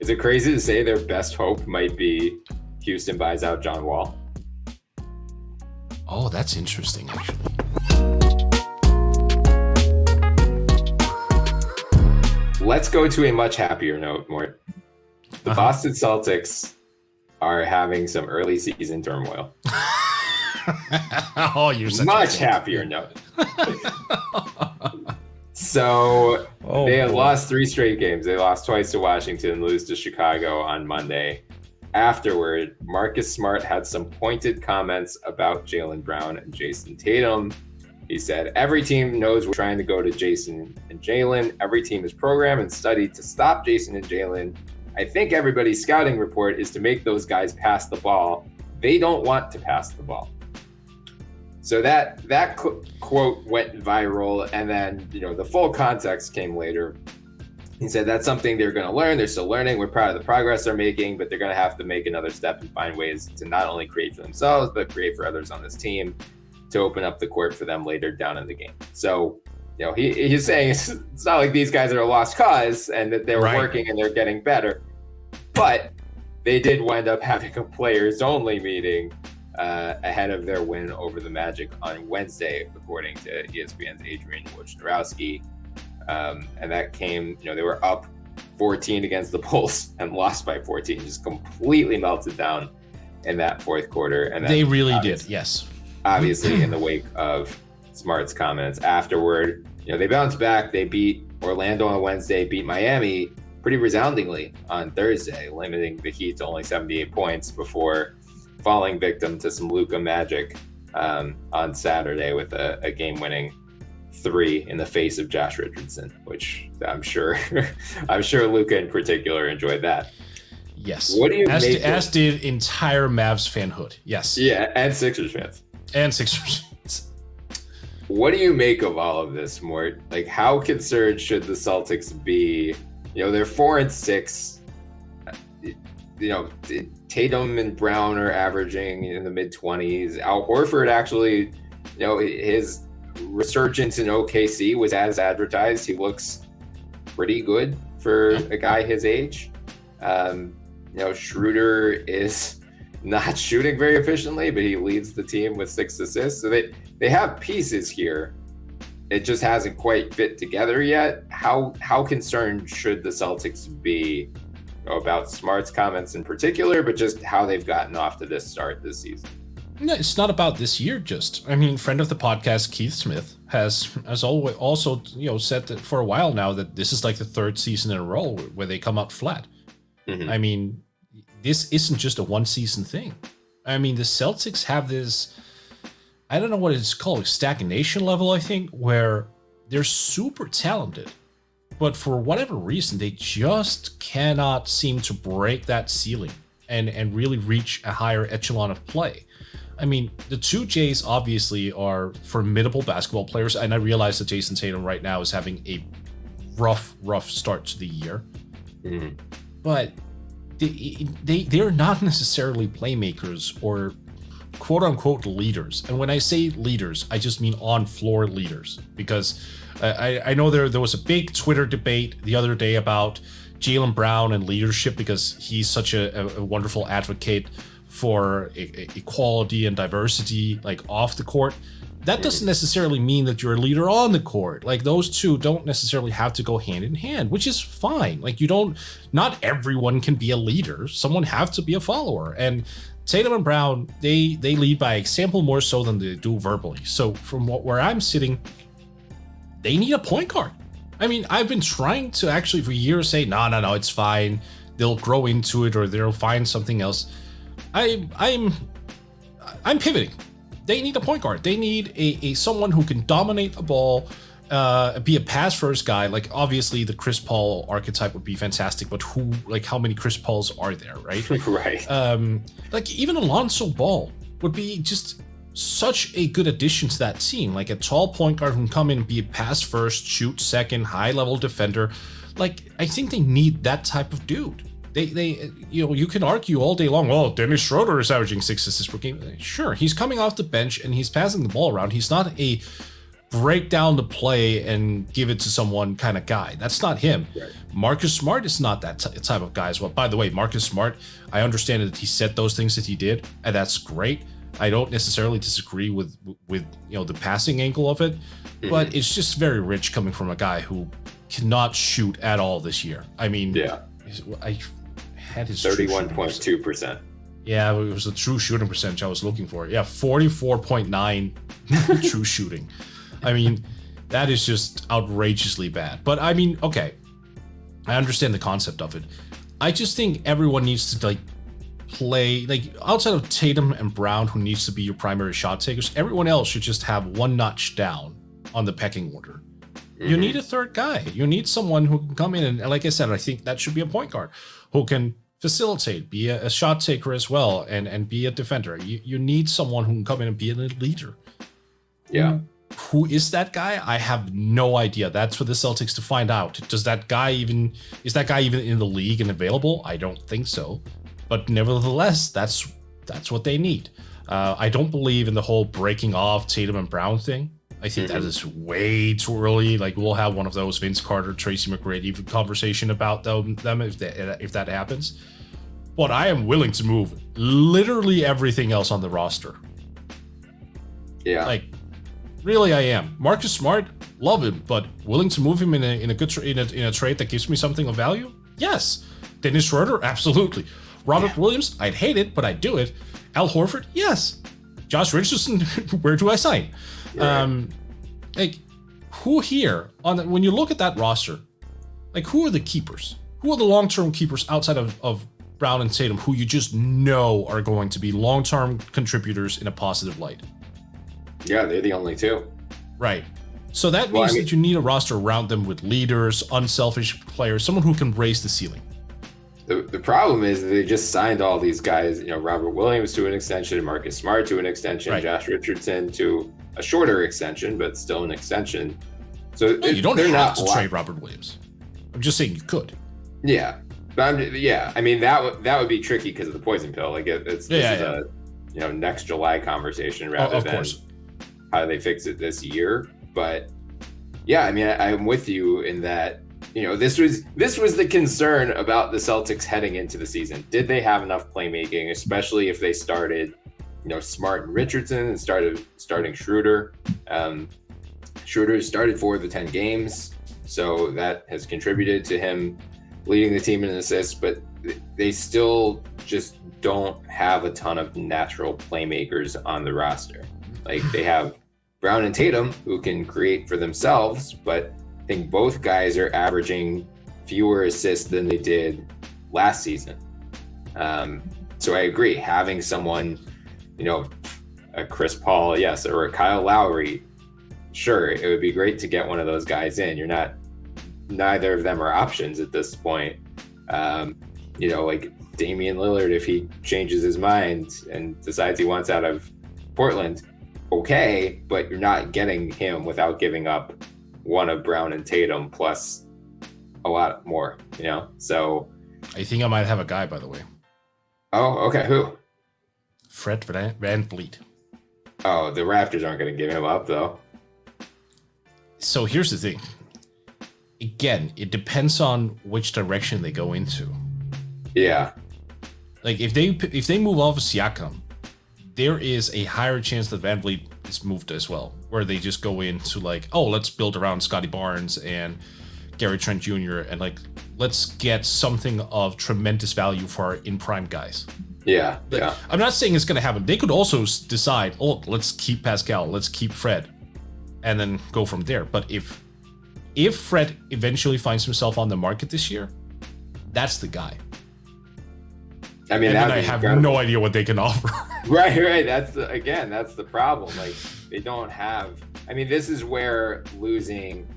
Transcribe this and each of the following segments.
Is it crazy to say their best hope might be Houston buys out John Wall? Oh, that's interesting, actually. Let's go to a much happier note, Mort. The Boston Celtics are having some early season turmoil. Oh, you're such much happier note. So they had lost 3 straight games. They lost twice to Washington, lose to Chicago on Monday. Afterward, Marcus Smart had some pointed comments about Jaylen Brown and Jayson Tatum. He said, every team knows we're trying to go to Jayson and Jaylen. Every team is programmed and studied to stop Jayson and Jaylen. I think everybody's scouting report is to make those guys pass the ball. They don't want to pass the ball. So that quote went viral, and then the full context came later. He said that's something they're going to learn. They're still learning. We're proud of the progress they're making, but they're going to have to make another step and find ways to not only create for themselves, but create for others on this team to open up the court for them later down in the game. So, he's saying it's not like these guys are a lost cause and that they're working and they're getting better, but they did wind up having a players only meeting ahead of their win over the Magic on Wednesday, according to ESPN's Adrian Wojnarowski. And that came, they were up 14 against the Bulls and lost by 14, just completely melted down in that fourth quarter. And they really did, yes. Obviously, in the wake of Smart's comments afterward, they bounced back. They beat Orlando on Wednesday, beat Miami pretty resoundingly on Thursday, limiting the Heat to only 78 points before falling victim to some Luka magic on Saturday with a game-winning 3 in the face of Josh Richardson, which I'm sure Luka in particular enjoyed that. Yes. What do you as did entire Mavs fanhood. Yes. Yeah, and Sixers fans. What do you make of all of this, Mort? Like, how concerned should the Celtics be? They're 4-6. Tatum and Brown are averaging in the mid-20s. Al Horford actually, his resurgence in OKC was as advertised. He looks pretty good for a guy his age. Schroeder is not shooting very efficiently, but he leads the team with 6 assists. So they have pieces here. It just hasn't quite fit together yet. How concerned should the Celtics be about Smart's comments in particular, but just how they've gotten off to this start this season? No, it's not about this year. Friend of the podcast, Keith Smith, has always also said that for a while now that this is like the 3rd season in a row where they come out flat. Mm-hmm. This isn't just a 1-season thing. The Celtics have this, I don't know what it's called, stagnation level, I think, where they're super talented, but for whatever reason, they just cannot seem to break that ceiling and really reach a higher echelon of play. The 2 Jays obviously are formidable basketball players, and I realize that Jayson Tatum right now is having a rough start to the year. Mm-hmm. But they're not necessarily playmakers or quote-unquote leaders. And when I say leaders, I just mean on-floor leaders, because I know there was a big Twitter debate the other day about Jaylen Brown and leadership, because he's such a wonderful advocate for equality and diversity, like off the court. That doesn't necessarily mean that you're a leader on the court. Like, those two don't necessarily have to go hand in hand, which is fine. Like, not everyone can be a leader. Someone have to be a follower. And Tatum and Brown, they lead by example more so than they do verbally. So from where I'm sitting, they need a point guard. I've been trying to actually for years say, no, it's fine. They'll grow into it or they'll find something else. I'm pivoting. They need a point guard. They need a someone who can dominate a ball, be a pass first guy. Like, obviously the Chris Paul archetype would be fantastic, but how many Chris Pauls are there, right? Right. Even Alonzo Ball would be just such a good addition to that team. Like, a tall point guard who can come in and be a pass first, shoot second, high level defender. I think they need that type of dude. You can argue all day long, well, Dennis Schroeder is averaging 6 assists per game. Sure, he's coming off the bench and he's passing the ball around. He's not a break down the play and give it to someone kind of guy. That's not him. Right. Marcus Smart is not that type of guy as well. By the way, Marcus Smart, I understand that he said those things that he did, and that's great. I don't necessarily disagree with the passing angle of it, but it's just very rich coming from a guy who cannot shoot at all this year. I mean, I had his 31.2%. Yeah, it was the true shooting percentage I was looking for. Yeah, 44.9 true shooting. I mean, that is just outrageously bad. But I mean, okay, I understand the concept of it. I just think everyone needs to play outside of Tatum and Brown, who needs to be your primary shot takers. Everyone else should just have one notch down on the pecking order. You need a third guy. You need someone who can come in and, like I said, I think that should be a point guard who can facilitate, be a shot taker as well, and be a defender. You need someone who can come in and be a leader. Yeah. Who is that guy? I have no idea. That's for the Celtics to find out. Is that guy even in the league and available? I don't think so. But nevertheless, that's what they need. I don't believe in the whole breaking off Tatum and Brown thing. I think that is way too early. Like, we'll have one of those Vince Carter, Tracy McGrady conversation about them if that happens. But I am willing to move literally everything else on the roster. Yeah. Like, really, I am. Marcus Smart, love him, but willing to move him in a trade that gives me something of value? Yes. Dennis Schroeder, absolutely. Robert Williams, I'd hate it, but I'd do it. Al Horford, yes. Josh Richardson, where do I sign? Right. Who here when you look at that roster, who are the keepers? Who are the long-term keepers outside of Brown and Tatum who you just know are going to be long-term contributors in a positive light? Yeah, they're the only two. Right. So that means that you need a roster around them with leaders, unselfish players, someone who can raise the ceiling. The problem is they just signed all these guys, Robert Williams to an extension, Marcus Smart to an extension, right. Josh Richardson to a shorter extension, but still an extension. So you don't have to trade Robert Williams. I'm just saying you could. Yeah. But I mean, that would be tricky because of the poison pill. This is a next July conversation rather than how do they fix it this year. But yeah, I mean, I'm with you in that. This was the concern about the Celtics heading into the season. Did they have enough playmaking, especially if they started, Smart and Richardson and starting Schroeder. Schroeder started 4 of the 10 games, so that has contributed to him leading the team in assists, but they still just don't have a ton of natural playmakers on the roster. They have Brown and Tatum who can create for themselves, but I think both guys are averaging fewer assists than they did last season. So I agree, having someone, a Chris Paul, yes, or a Kyle Lowry, sure, it would be great to get one of those guys in. Neither of them are options at this point. Damian Lillard, if he changes his mind and decides he wants out of Portland, okay, but you're not getting him without giving up one of Brown and Tatum plus a lot more, So I think I might have a guy, by the way. Oh, okay. Who? Fred VanVleet. Oh, the Raptors aren't going to give him up, though. So here's the thing. Again, it depends on which direction they go into. Yeah. If they move off of Siakam, there is a higher chance that VanVleet is moved as well, where they just go into let's build around Scotty Barnes and Gary Trent Jr. and let's get something of tremendous value for our in-prime guys. Yeah. I'm not saying it's going to happen. They could also decide, let's keep Pascal, let's keep Fred, and then go from there. But if Fred eventually finds himself on the market this year, that's the guy. I mean, and then I have no idea what they can offer. Right. That's the problem. They don't have. I mean, this is where losing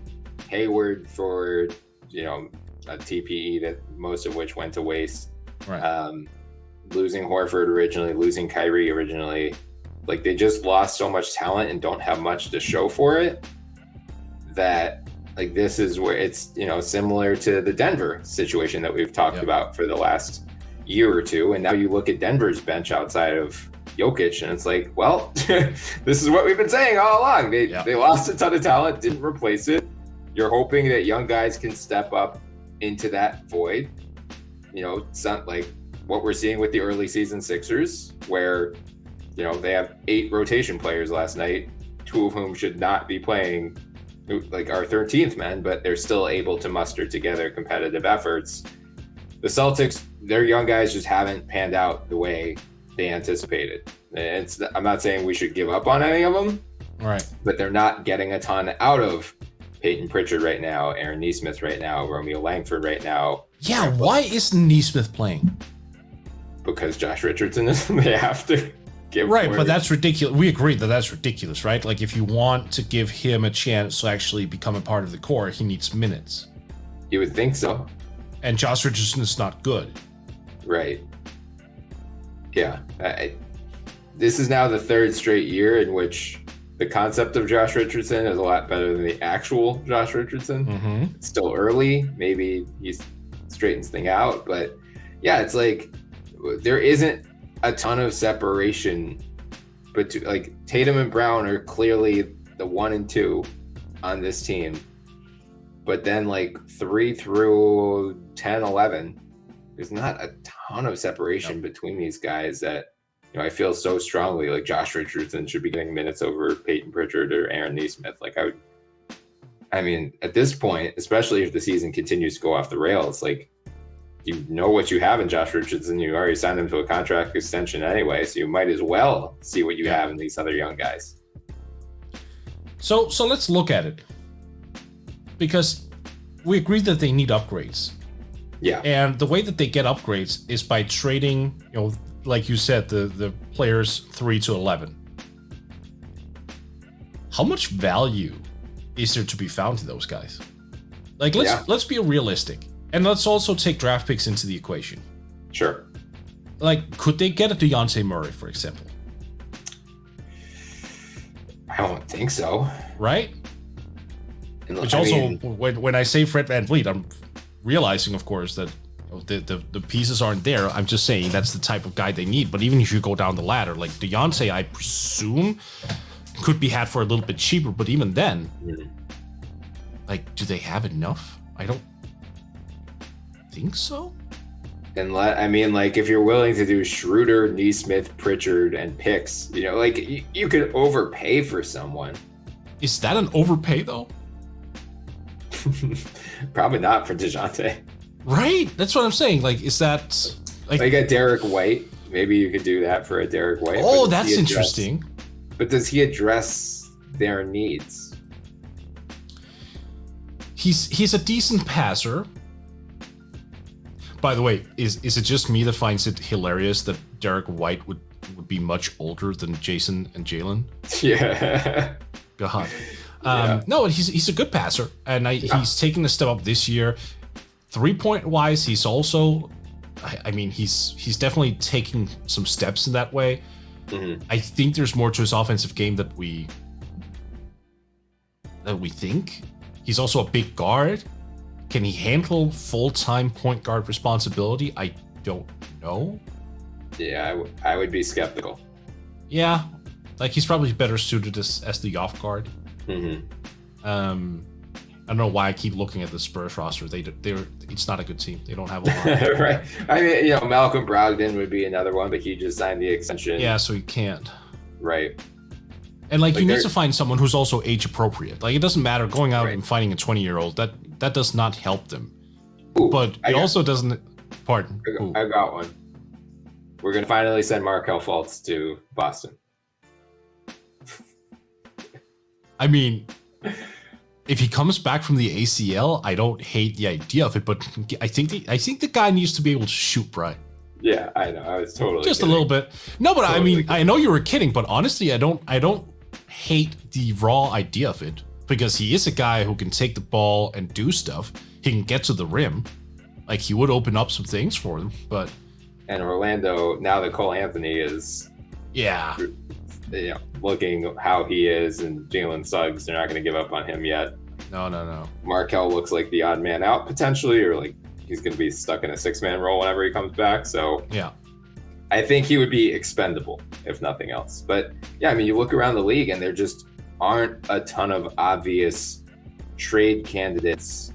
Hayward for a TPE that most of which went to waste. Right. Losing Horford originally, losing Kyrie originally, they just lost so much talent and don't have much to show for it. That this is where it's similar to the Denver situation that we've talked about for the last year or two, and now you look at Denver's bench outside of Jokic, and it's like, well, this is what we've been saying all along. They lost a ton of talent, didn't replace it. You're hoping that young guys can step up into that void. It's not like what we're seeing with the early season Sixers, where they have 8 rotation players last night, 2 of whom should not be playing, like our 13th men, but they're still able to muster together competitive efforts. The Celtics, their young guys just haven't panned out the way they anticipated. I'm not saying we should give up on any of them, right? But they're not getting a ton out of Peyton Pritchard right now, Aaron Nesmith right now, Romeo Langford right now. Yeah, why isn't Nesmith playing? Because Josh Richardson is. They have to give. Right, but that's ridiculous. We agree that that's ridiculous, right? Like, if you want to give him a chance to actually become a part of the core, he needs minutes. You would think so. And Josh Richardson is not good. Right. Yeah. This is now the 3rd straight year in which the concept of Josh Richardson is a lot better than the actual Josh Richardson. Mm-hmm. It's still early. Maybe he straightens things out. But yeah, it's like there isn't a ton of separation. But like Tatum and Brown are clearly the 1 and 2 on this team. But then like 3 through 10, 11, there's not a ton of separation between these guys that I feel so strongly like Josh Richardson should be getting minutes over Peyton Pritchard or Aaron Nesmith. Like I mean, at this point, especially if the season continues to go off the rails, like you know what you have in Josh Richardson. You already signed him to a contract extension anyway, so you might as well see what you have in these other young guys. So let's look at it, because we agree that they need upgrades. Yeah. And the way that they get upgrades is by trading, like you said, the players 3 to 11. How much value is there to be found in those guys? Like, let's be realistic, and let's also take draft picks into the equation. Sure. Like, could they get a Dejounte Murray, for example? I don't think so. Right? Which when I say Fred VanVleet, I'm realizing, of course, that the pieces aren't there. I'm just saying that's the type of guy they need. But even if you go down the ladder, like Dejounte, I presume could be had for a little bit cheaper. But even then, like, do they have enough? I don't think so. And like if you're willing to do Schroeder, Nesmith, Pritchard, and picks, like you could overpay for someone. Is that an overpay though? Probably not for DeJounte. Right? That's what I'm saying. Like, is that like a Derrick White? Maybe you could do that for a Derrick White. Oh, that's interesting. But does he address their needs? He's a decent passer. By the way, is it just me that finds it hilarious that Derrick White would be much older than Jayson and Jaylen? Yeah. God. No, he's a good passer, and he's taken a step up this year. 3-point wise, he's also, I mean, he's definitely taking some steps in that way. Mm-hmm. I think there's more to his offensive game that we think. He's also a big guard. Can he handle full-time point guard responsibility? I don't know. Yeah, I would be skeptical. Yeah, like he's probably better suited as the off guard. Mm-hmm. I don't know why I keep looking at the Spurs roster. It's not a good team. They don't have a lot. Right. I mean, Malcolm Brogdon would be another one, but he just signed the extension. Yeah, so he can't. Right. And like you need to find someone who's also age appropriate. Like, it doesn't matter going out and finding a 20-year-old. That does not help them. Ooh, but it also doesn't. Pardon. I got one. We're gonna finally send Markelle Fultz to Boston. I mean, if he comes back from the ACL, I don't hate the idea of it, but I think the guy needs to be able to shoot, Brian. Yeah, I know. I was totally just kidding. A little bit. No, but totally I mean, kidding. I know you were kidding, but honestly, I don't hate the raw idea of it, because he is a guy who can take the ball and do stuff. He can get to the rim. Like, he would open up some things for them, but. And Orlando, now that Cole Anthony is. Yeah. Looking how he is, and Jalen Suggs, they're not going to give up on him yet. No. Markelle looks like the odd man out potentially, or like he's going to be stuck in a 6-man role whenever he comes back. So yeah, I think he would be expendable, if nothing else. But yeah, I mean, you look around the league and there just aren't a ton of obvious trade candidates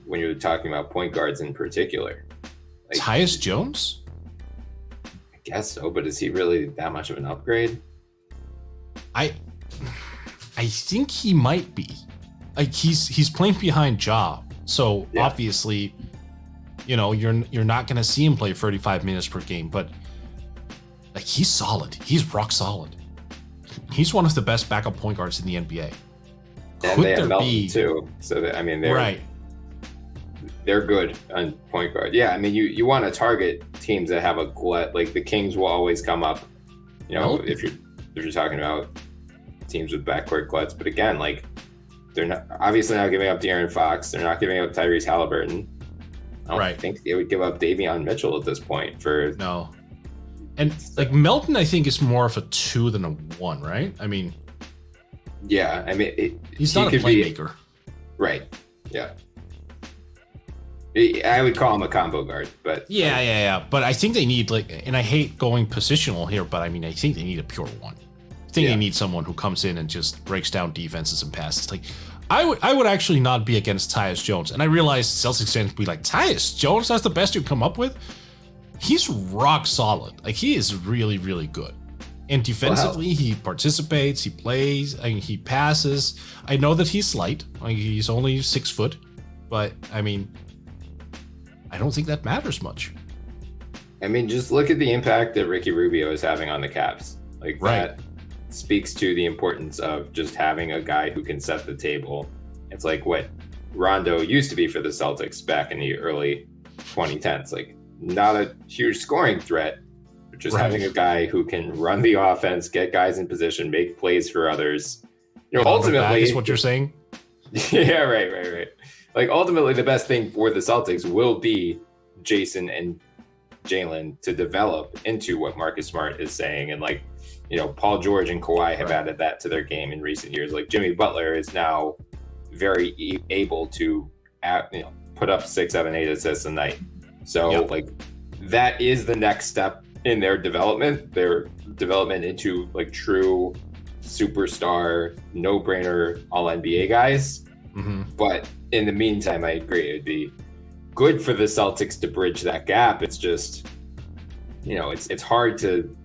when you're talking about point guards in particular. Like, Tyus Jones? I guess so, but is he really that much of an upgrade? I think he might be. Like he's playing behind Ja, so obviously, you know, you're not going to see him play 35 minutes per game, but like he's solid. He's rock solid. He's one of the best backup point guards in the NBA. And they have Melton too, so that, I mean, they're good on point guard. Yeah, I mean, you want to target teams that have a glut. Like the Kings will always come up. You know, if you're talking about teams with backcourt gluts, but again, like they're not obviously not giving up De'Aaron Fox. They're not giving up Tyrese Halliburton. I don't think they would give up Davion Mitchell at this point for no. And like Melton, I think is more of a 2 than a 1, right? I mean, yeah, I mean he's not a playmaker, right? Yeah. I would call him a combo guard, but yeah. But I think they need and I hate going positional here, but I mean, I think they need a pure 1. I think they need someone who comes in and just breaks down defenses and passes. Like, I would actually not be against Tyus Jones, and I realize Celtics fans would be like, Tyus Jones, that's the best you come up with. He's rock solid. Like he is really, really good. And defensively, he participates, he plays, I mean, he passes. I know that he's slight. Like he's only 6 foot, but I mean, I don't think that matters much. I mean, just look at the impact that Ricky Rubio is having on the Cavs. Like that speaks to the importance of just having a guy who can set the table. It's like what Rondo used to be for the Celtics back in the early 2010s. Like not a huge scoring threat, but just having a guy who can run the offense, get guys in position, make plays for others. You know, ultimately is what you're saying. Yeah, right. Like ultimately, the best thing for the Celtics will be Jayson and Jaylen to develop into what Marcus Smart is saying, and like, you know, Paul George and Kawhi have added that to their game in recent years. Like Jimmy Butler is now very able to, put up 6, 7, 8 assists a night. So like that is the next step in their development into like true superstar, no-brainer All NBA guys. Mm-hmm. But in the meantime, I agree, it'd be good for the Celtics to bridge that gap. It's just, you know, it's hard to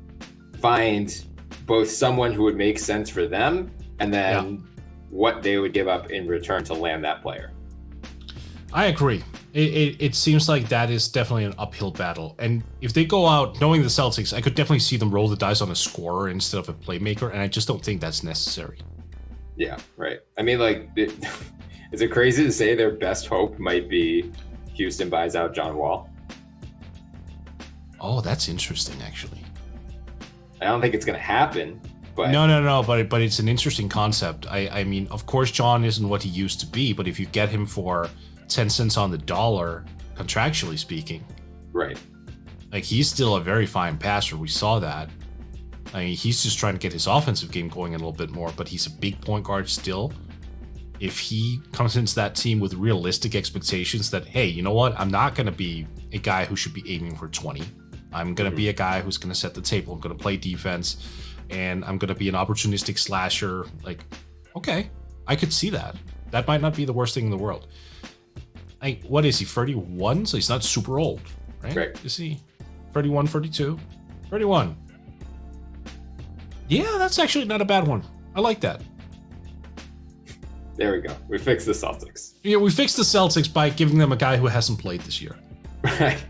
find both someone who would make sense for them and then what they would give up in return to land that player. I agree. It seems like that is definitely an uphill battle. And if they go out knowing the Celtics, I could definitely see them roll the dice on a scorer instead of a playmaker, and I just don't think that's necessary. Yeah, right. I mean, like, is it crazy to say their best hope might be Houston buys out John Wall? Oh, that's interesting, actually. I don't think it's going to happen. But No, but it's an interesting concept. I mean, of course, John isn't what he used to be, but if you get him for 10 cents on the dollar, contractually speaking, right? Like he's still a very fine passer. We saw that. I mean, he's just trying to get his offensive game going a little bit more, but he's a big point guard still. If he comes into that team with realistic expectations that, hey, you know what? I'm not going to be a guy who should be aiming for 20. I'm going to be a guy who's going to set the table. I'm going to play defense, and I'm going to be an opportunistic slasher. Like, okay, I could see that. That might not be the worst thing in the world. What is he, 31? So he's not super old, right? Right. Is he 31, 32? 31. Yeah, that's actually not a bad one. I like that. There we go. We fixed the Celtics. Yeah, we fixed the Celtics by giving them a guy who hasn't played this year. Right.